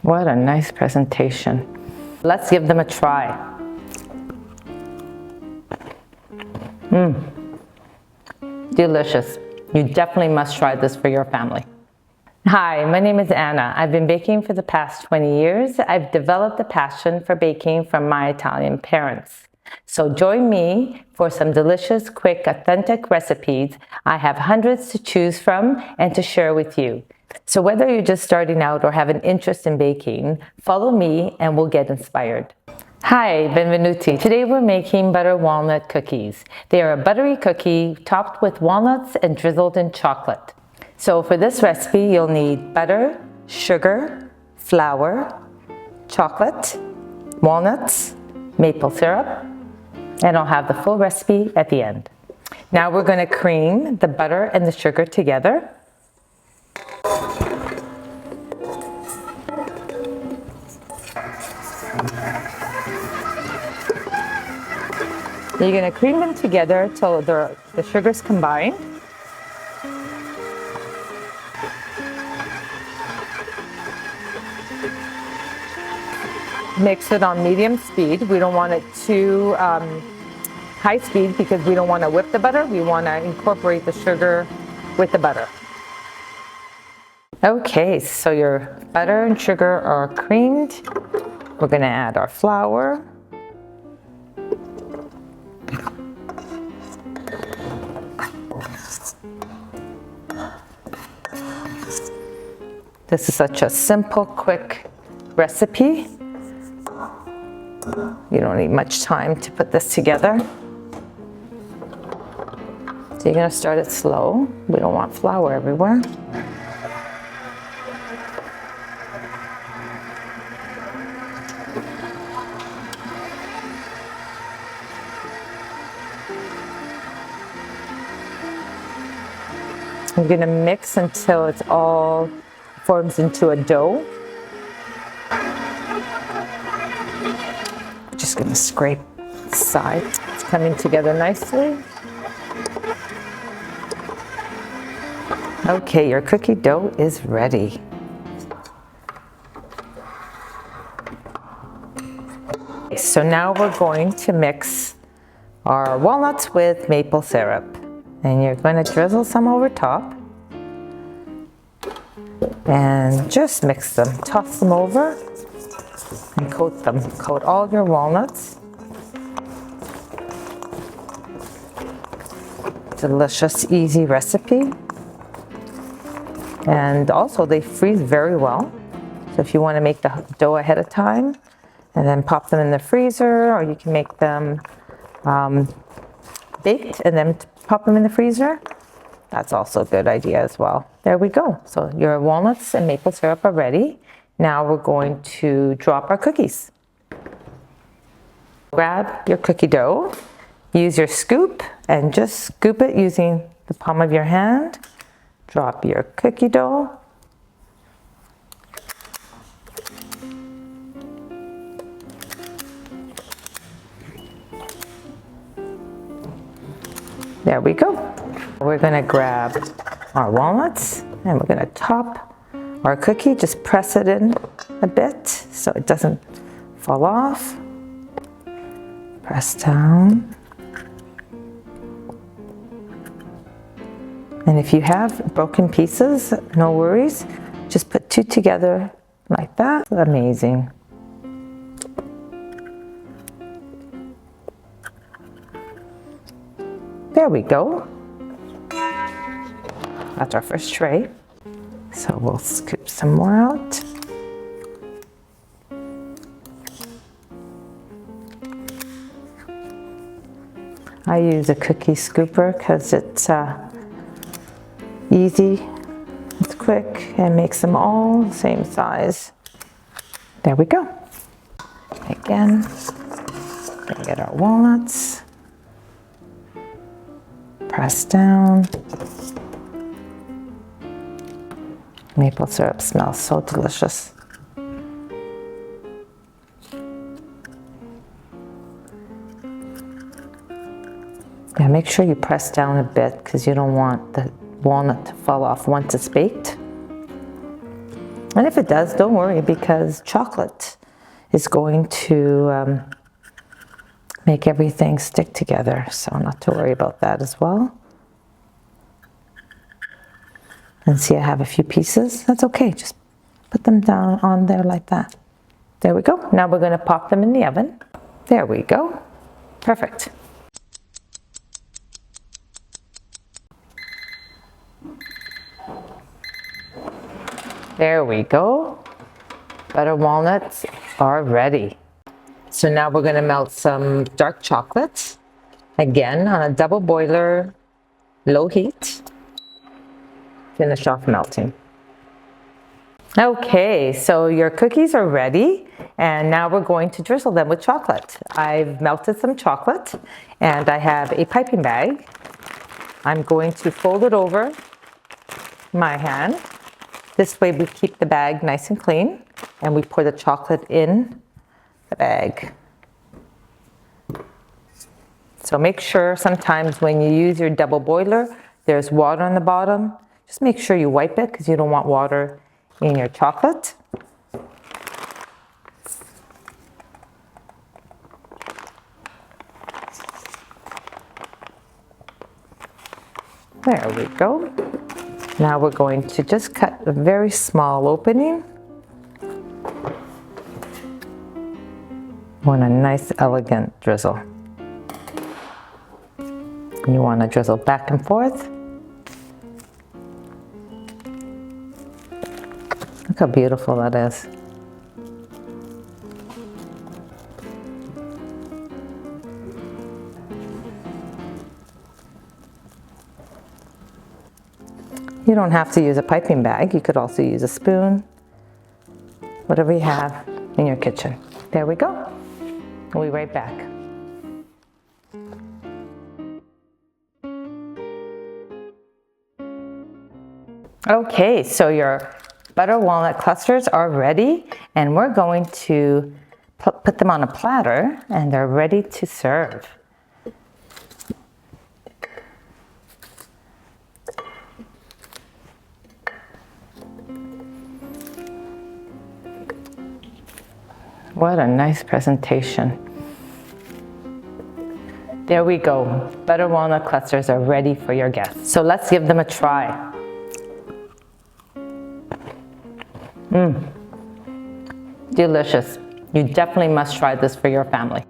What a nice presentation. Let's give them a try. Delicious. You definitely must try this for your family. Hi, my name is Anna. I've been baking for the past 20 years. I've developed a passion for baking from my Italian parents. So join me for some delicious, quick, authentic recipes. I have hundreds to choose from and to share with you. So whether you're just starting out or have an interest in baking, follow me and we'll get inspired. Hi, benvenuti. Today we're making butter walnut cookies. They are a buttery cookie topped with walnuts and drizzled in chocolate. So for this recipe, you'll need butter, sugar, flour, chocolate, walnuts, maple syrup, and I'll have the full recipe at the end. Now we're going to cream the butter and the sugar together. You're going to cream them together till the sugar's combined. Mix it on medium speed. We don't want it too high speed because we don't want to whip the butter. We want to incorporate the sugar with the butter. Okay, so your butter and sugar are creamed. We're going to add our flour. This is such a simple, quick recipe. You don't need much time to put this together. So you're going to start it slow. We don't want flour everywhere. I'm going to mix until it's all forms into a dough. Just going to scrape the side. It's coming together nicely. Okay, your cookie dough is ready. So now we're going to mix our walnuts with maple syrup. And you're going to drizzle some over top. And just mix them, toss them over and coat them. Coat all your walnuts. Delicious, easy recipe. And also they freeze very well. So if you want to make the dough ahead of time and then pop them in the freezer, or you can make them baked and then pop them in the freezer. That's also a good idea as well. There we go. So your walnuts and maple syrup are ready. Now we're going to drop our cookies. Grab your cookie dough, use your scoop, and just scoop it using the palm of your hand. Drop your cookie dough. There we go. We're going to grab our walnuts and we're going to top our cookie. Just press it in a bit so it doesn't fall off. Press down. And if you have broken pieces, no worries. Just put two together like that. Amazing. There we go. That's our first tray. So we'll scoop some more out. I use a cookie scooper because it's easy, it's quick, and makes them all the same size. There we go. Again, we're gonna get our walnuts. Press down. Maple syrup smells so delicious. Yeah, make sure you press down a bit because you don't want the walnut to fall off once it's baked. And if it does, don't worry, because chocolate is going to make everything stick together. So not to worry about that as well. And see, I have a few pieces. That's okay. Just put them down on there like that. There we go. Now we're going to pop them in the oven. There we go. Perfect. There we go. Butter walnuts are ready. So now we're going to melt some dark chocolate. Again, on a double boiler, low heat. Finish off melting. Okay, so your cookies are ready, and now we're going to drizzle them with chocolate. I've melted some chocolate, and I have a piping bag. I'm going to fold it over my hand. This way we keep the bag nice and clean, and we pour the chocolate in the bag. So make sure sometimes when you use your double boiler, there's water on the bottom. Just make sure you wipe it because you don't want water in your chocolate. There we go. Now we're going to just cut a very small opening. Want a nice elegant drizzle. You want to drizzle back and forth. Look how beautiful that is. You don't have to use a piping bag. You could also use a spoon, whatever you have in your kitchen. There we go. We'll be right back. Okay, so your butter walnut clusters are ready, and we're going to put them on a platter, and they're ready to serve. What a nice presentation. There we go. Butter walnut clusters are ready for your guests. So let's give them a try. Delicious. You definitely must try this for your family.